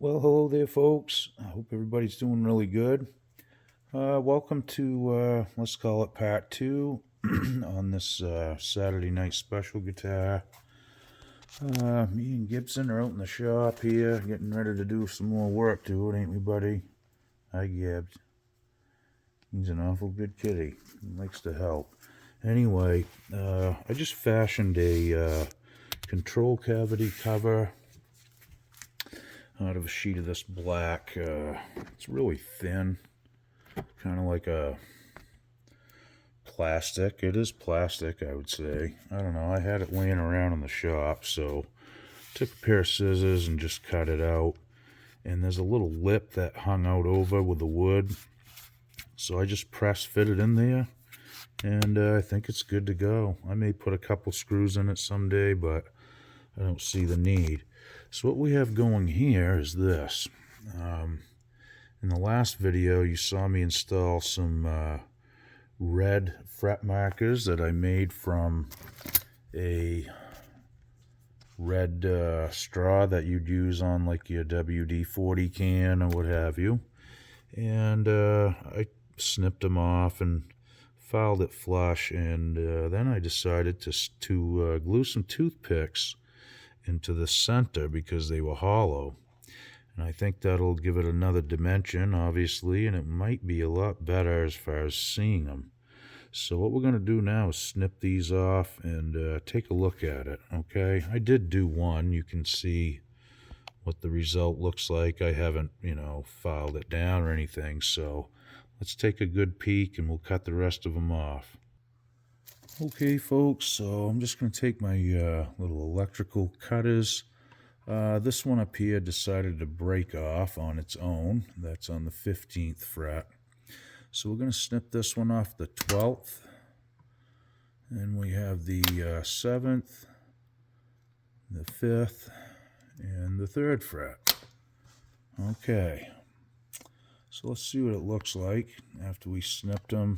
Well, hello there, folks. I hope everybody's doing really good. Welcome to, let's call it part two on this Saturday night special guitar. Me and Gibson are out in the shop here, getting ready to do some more work to it, ain't we, buddy? Hi, Gibbs. He's an awful good kitty. He likes to help. Anyway, I just fashioned a control cavity cover out of a sheet of this black. It's really thin, kind of like a plastic. It is plastic, I would say. I don't know. I had it laying around in the shop, so took a pair of scissors and just cut it out. And there's a little lip that hung out over with the wood, so I just press fit it in there, and I think it's good to go. I may put a couple screws in it someday, but I don't see the need. So what we have going here is this. In the last video, you saw me install some red fret markers that I made from a red straw that you'd use on like your WD-40 can or what have you. And I snipped them off and filed it flush, and then I decided to glue some toothpicks into the center because they were hollow. And I think that'll give it another dimension, obviously, and it might be a lot better as far as seeing them. So what we're going to do now is snip these off and take a look at it, okay? I did do one. You can see what the result looks like. I haven't, filed it down or anything, so let's take a good peek and we'll cut the rest of them off. Okay, folks, so I'm just going to take my little electrical cutters. This one up here decided to break off on its own. That's on the 15th fret. So we're going to snip this one off the 12th. And we have the 7th, the 5th, and the 3rd fret. Okay. So let's see what it looks like after we snipped them.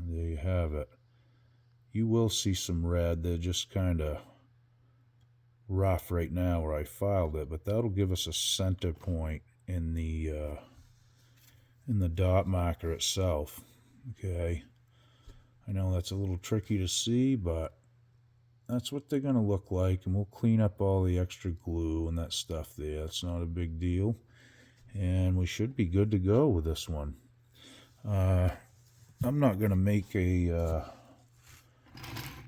There you have it. You will see some red. They're just kind of rough right now where I filed it, but that'll give us a center point in the dot marker itself. Okay, I know that's a little tricky to see, but that's what they're going to look like, and we'll clean up all the extra glue and that stuff there. It's not a big deal, and we should be good to go with this one. I'm not going to make a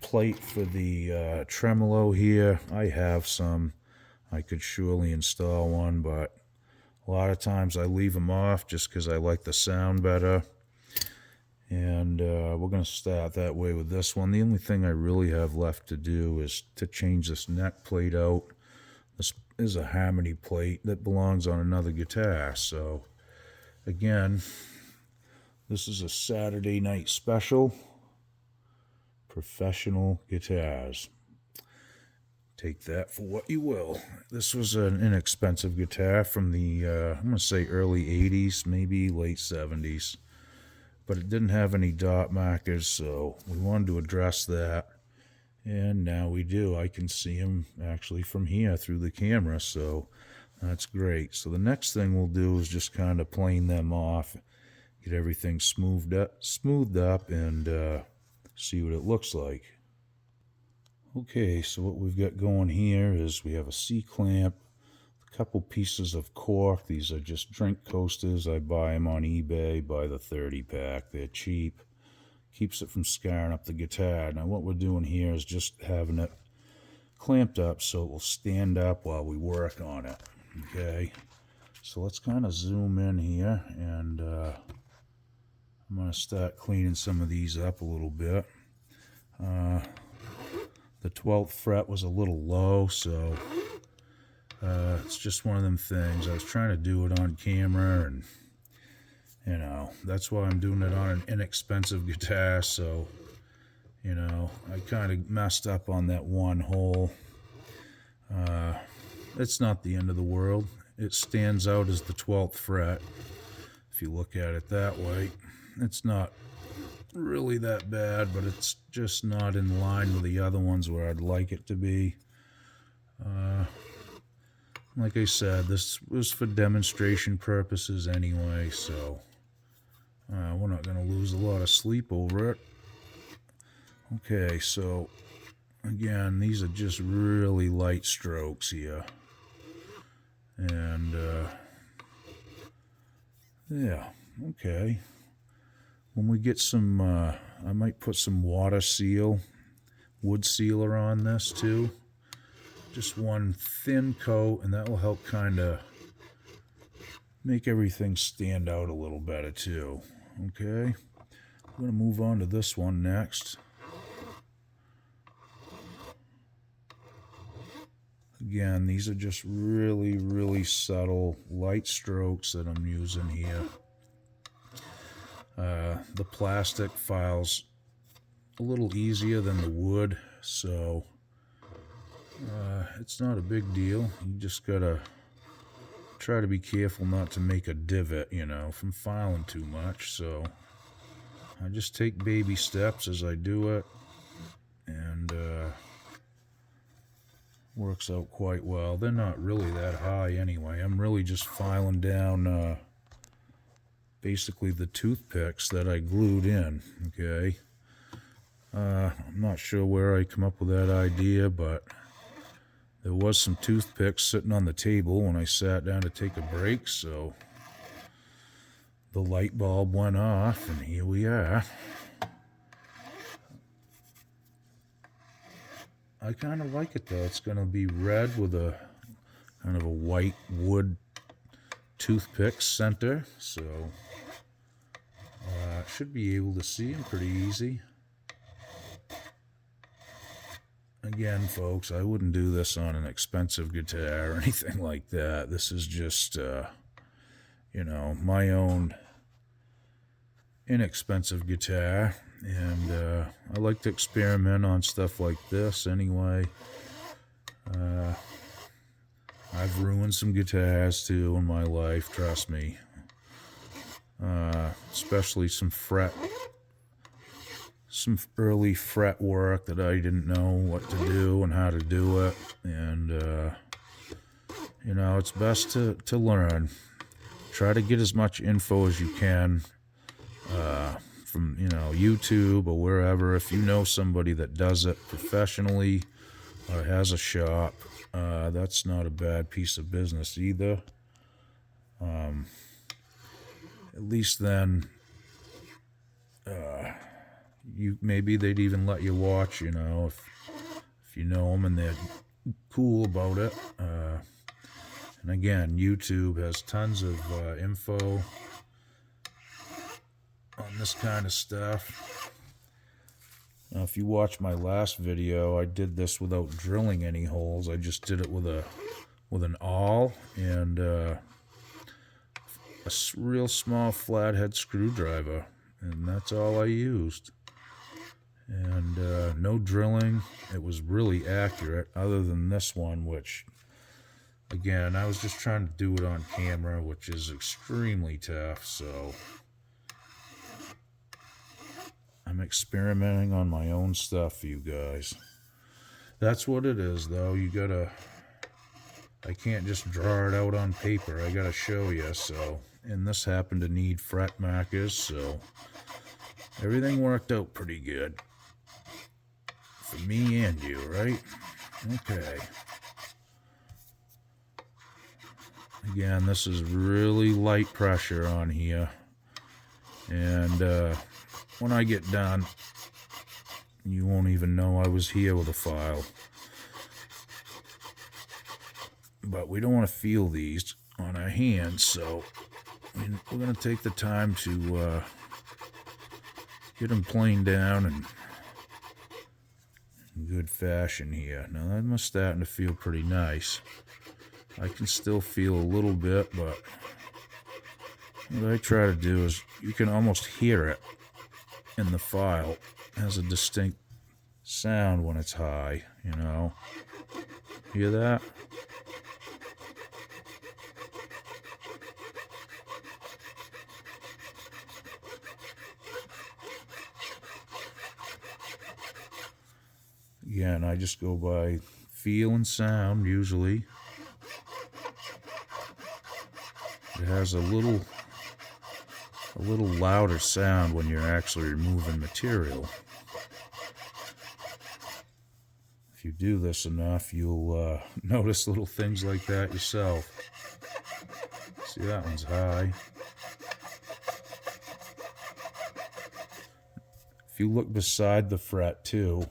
plate for the tremolo here. I have some. I could surely install one, but a lot of times I leave them off just because I like the sound better. And we're going to start that way with this one. The only thing I really have left to do is to change this neck plate out. This is a harmony plate that belongs on another guitar. So again, this is a Saturday night special. Professional guitars. Take that for what you will. This was an inexpensive guitar from the, I'm going to say early 80s, maybe late 70s. But it didn't have any dot markers, so we wanted to address that. And now we do. I can see them actually from here through the camera, so that's great. So the next thing we'll do is just kind of plane them off, get everything smoothed up, and see what it looks like. Okay, so what we've got going here is we have a C-clamp, a couple pieces of cork. These are just drink coasters. I buy them on eBay by the 30-pack. They're cheap. Keeps it from scarring up the guitar. Now what we're doing here is just having it clamped up so it will stand up while we work on it. Okay, so let's kind of zoom in here, and I'm going to start cleaning some of these up a little bit. The 12th fret was a little low, so it's just one of them things. I was trying to do it on camera, and that's why I'm doing it on an inexpensive guitar. So I kind of messed up on that one hole. It's not the end of the world. It stands out as the 12th fret if you look at it that way. It's not really that bad, but it's just not in line with the other ones where I'd like it to be. Like I said, this was for demonstration purposes anyway, so we're not going to lose a lot of sleep over it. Okay, so again, these are just really light strokes here. And yeah, okay. When we get some, I might put some wood sealer on this too. Just one thin coat, and that will help kind of make everything stand out a little better too. Okay, I'm going to move on to this one next. Again, these are just really, really subtle light strokes that I'm using here. The plastic files a little easier than the wood, so it's not a big deal. You just gotta try to be careful not to make a divot, from filing too much. So I just take baby steps as I do it, and works out quite well. They're not really that high anyway. I'm really just filing down basically the toothpicks that I glued in. Okay, I'm not sure where I come up with that idea, but there was some toothpicks sitting on the table when I sat down to take a break, so the light bulb went off, and here we are. I kind of like it though. It's going to be red with a kind of a white wood toothpick center, so should be able to see them pretty easy. Again, folks, I wouldn't do this on an expensive guitar or anything like that. This is just, my own inexpensive guitar, and I like to experiment on stuff like this anyway. I've ruined some guitars too in my life, trust me. Especially some early fret work that I didn't know what to do and how to do it, and it's best to learn. Try to get as much info as you can from YouTube or wherever. If you know somebody that does it professionally or has a shop, that's not a bad piece of business either. At least then maybe they'd even let you watch, if you know them and they're cool about it. And again, YouTube has tons of info on this kind of stuff. Now, if you watch my last video, I did this without drilling any holes. I just did it with an awl and a real small flathead screwdriver, and that's all I used. And no drilling. It was really accurate, other than this one, which, again, I was just trying to do it on camera, which is extremely tough, so I'm experimenting on my own stuff for you guys. That's what it is, though. I can't just draw it out on paper. I gotta show you, so. And this happened to need fret markers, so everything worked out pretty good. For me and you, right? Okay. Again, this is really light pressure on here. And when I get done, you won't even know I was here with a file. But we don't want to feel these on our hands, so we're going to take the time to get them planed down and in good fashion here. Now that's starting to feel pretty nice. I can still feel a little bit, but what I try to do is you can almost hear it in the file. It has a distinct sound when it's high, Hear that? Again, I just go by feel and sound usually. It has a little louder sound when you're actually removing material. If you do this enough, you'll notice little things like that yourself. See, that one's high. If you look beside the fret too,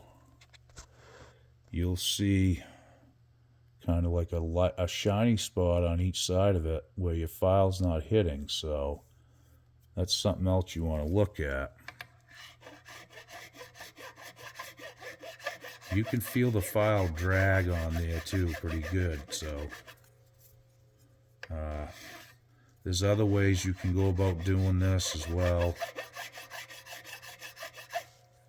you'll see kind of like a shiny spot on each side of it where your file's not hitting. So that's something else you want to look at. You can feel the file drag on there too pretty good. So there's other ways you can go about doing this as well.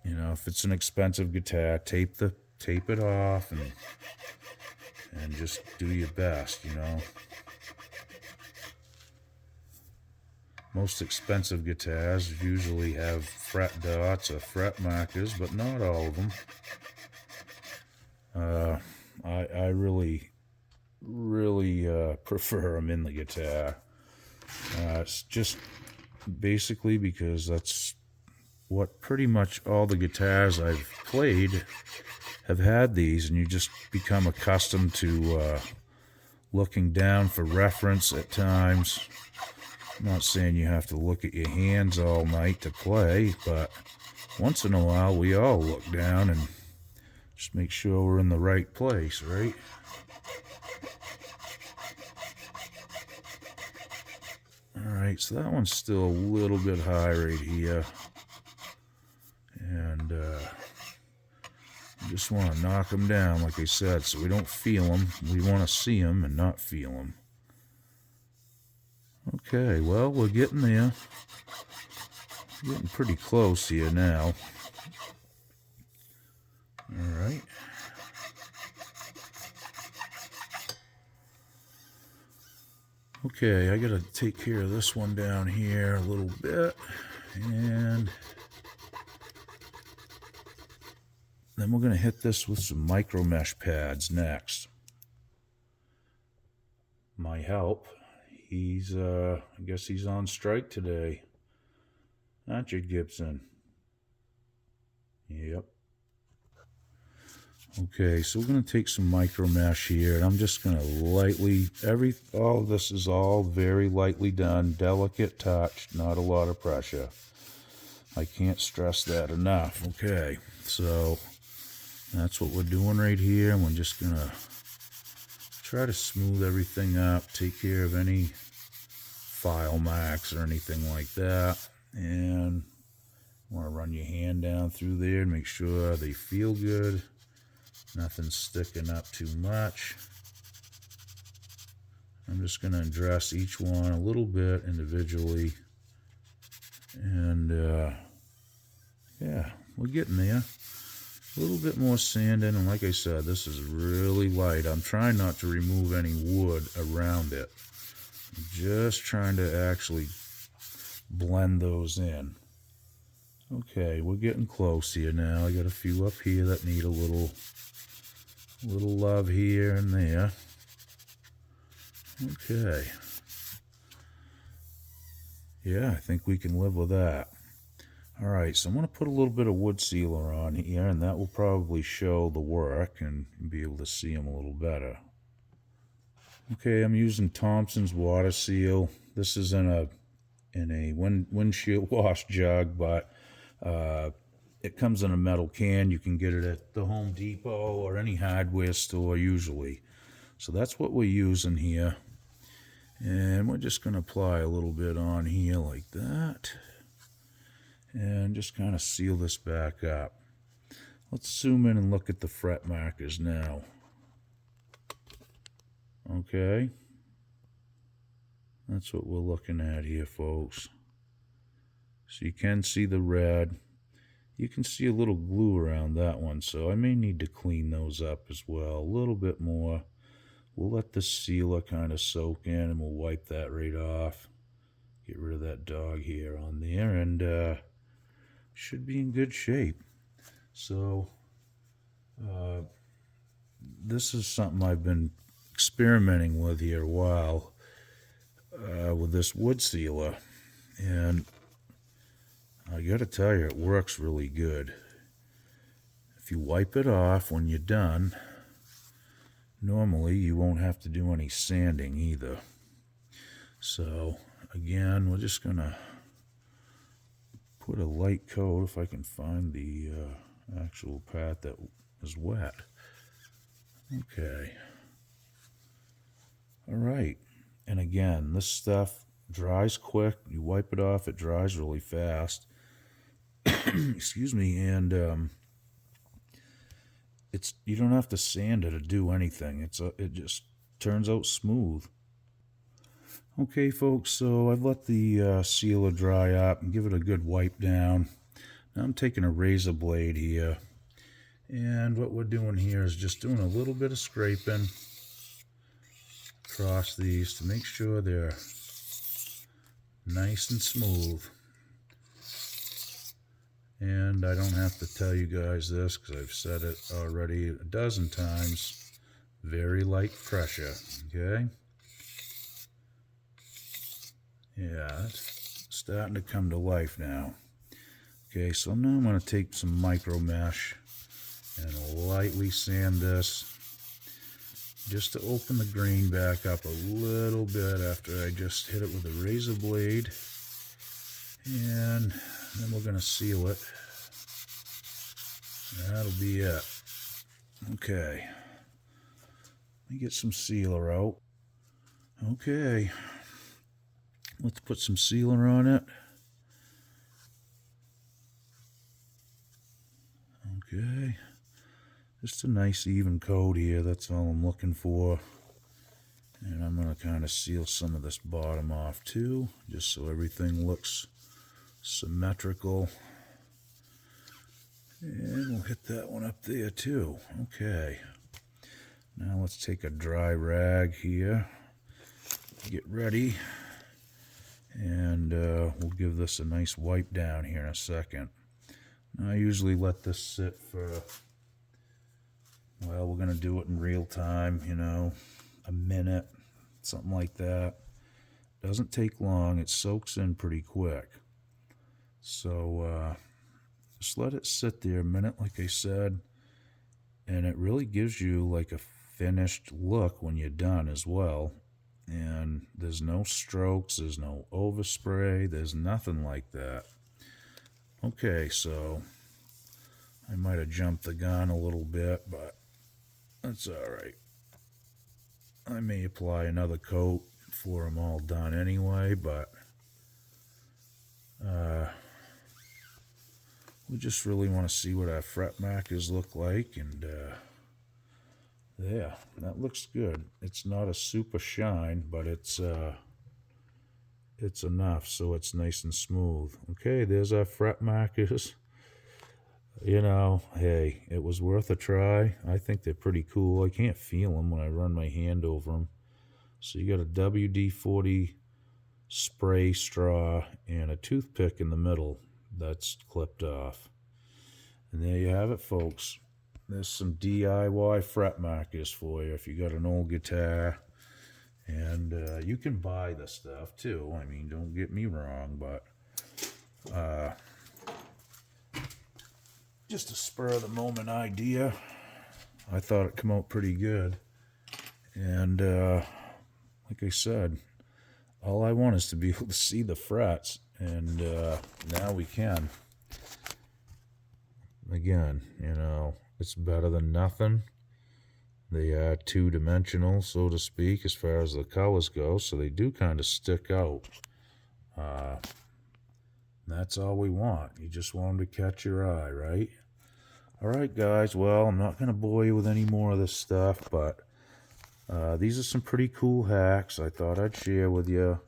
You know, if it's an expensive guitar, tape it off and just do your best, you know. Most expensive guitars usually have fret dots or fret markers, but not all of them. I really prefer them in the guitar. It's just basically because that's what pretty much all the guitars I've played have had these, and you just become accustomed to looking down for reference at times. I'm not saying you have to look at your hands all night to play, but once in a while we all look down and just make sure we're in the right place, right? Alright, so that one's still a little bit high right here. And just want to knock them down, like I said, so we don't feel them. We want to see them and not feel them. Okay, well, we're getting there. We're getting pretty close here now. Alright. Okay, I gotta take care of this one down here a little bit. And then we're going to hit this with some micro mesh pads next. My help, he's, I guess he's on strike today. Aren't you, Gibson? Yep. Okay, so we're going to take some micro mesh here, and I'm just going to lightly, all of this is all very lightly done, delicate touch, not a lot of pressure. I can't stress that enough. Okay, so that's what we're doing right here, and we're just going to try to smooth everything up, take care of any file marks or anything like that, and you want to run your hand down through there and make sure they feel good. Nothing's sticking up too much. I'm just going to address each one a little bit individually, and yeah, we're getting there. A little bit more sanding, and like I said, this is really light. I'm trying not to remove any wood around it. I'm just trying to actually blend those in. Okay, we're getting close here now. I got a few up here that need a little love here and there. Okay. Yeah, I think we can live with that. Alright, so I'm going to put a little bit of wood sealer on here, and that will probably show the work and be able to see them a little better. Okay, I'm using Thompson's water seal. This is in a windshield wash jug, but it comes in a metal can. You can get it at the Home Depot or any hardware store usually. So that's what we're using here. And we're just going to apply a little bit on here like that. And just kind of seal this back up. Let's zoom in and look at the fret markers now. Okay. That's what we're looking at here, folks. So you can see the red. You can see a little glue around that one, so I may need to clean those up as well. A little bit more. We'll let the sealer kind of soak in, and we'll wipe that right off. Get rid of that dog hair on there, and should be in good shape. So this is something I've been experimenting with here a while. with this wood sealer, and I gotta tell you, it works really good. If you wipe it off when you're done, normally you won't have to do any sanding either. So again, we're just gonna put a light coat, if I can find the actual part that is wet. Okay. All right. And again, this stuff dries quick. You wipe it off, it dries really fast. Excuse me. And you don't have to sand it or do anything. It just turns out smooth. Okay, folks. So I've let the sealer dry up and give it a good wipe down. Now I'm taking a razor blade here, and what we're doing here is just doing a little bit of scraping across these to make sure they're nice and smooth. And I don't have to tell you guys this because I've said it already a dozen times. Very light pressure, okay? Yeah, it's starting to come to life now. Okay, so now I'm going to take some micro mesh and lightly sand this just to open the grain back up a little bit after I just hit it with a razor blade. And then we're going to seal it. That'll be it. Okay. Let me get some sealer out. Okay. Let's put some sealer on it. Okay. Just a nice even coat here. That's all I'm looking for. And I'm going to kind of seal some of this bottom off too, just so everything looks symmetrical. And we'll hit that one up there too. Okay. Now let's take a dry rag here, get ready, and we'll give this a nice wipe down here in a second. Now, I usually let this sit for, well, we're going to do it in real time, you know, a minute, something like that. Doesn't take long. It soaks in pretty quick. So just let it sit there a minute, like I said, and it really gives you like a finished look when you're done as well. And there's no strokes, there's no overspray, there's nothing like that. Okay, so I might have jumped the gun a little bit, but that's all right. I may apply another coat before I'm all done anyway, but we just really want to see what our fret markers look like, and yeah, that looks good. It's not a super shine, but it's enough so it's nice and smooth. Okay, there's our fret markers. You know, hey, it was worth a try. I think they're pretty cool. I can't feel them when I run my hand over them. So you got a WD-40 spray straw and a toothpick in the middle that's clipped off. And there you have it, folks. There's some DIY fret markers for you if you got an old guitar. And you can buy the stuff too. I mean, don't get me wrong, but just a spur of the moment idea. I thought it came out pretty good. And like I said, all I want is to be able to see the frets, and now we can. Again, you know, it's better than nothing. They are two-dimensional, so to speak, as far as the colors go, so they do kind of stick out. That's all we want. You just want them to catch your eye, right? All right, guys, well, I'm not going to bore you with any more of this stuff, but these are some pretty cool hacks I thought I'd share with you.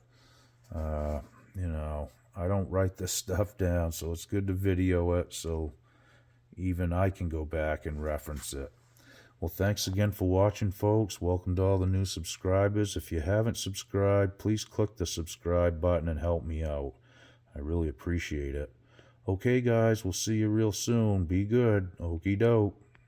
You know, I don't write this stuff down, so it's good to video it so even I can go back and reference it. Well, thanks again for watching, folks. Welcome to all the new subscribers. If you haven't subscribed, please click the subscribe button and help me out. I really appreciate it. Okay, guys, we'll see you real soon. Be good. Okie doke.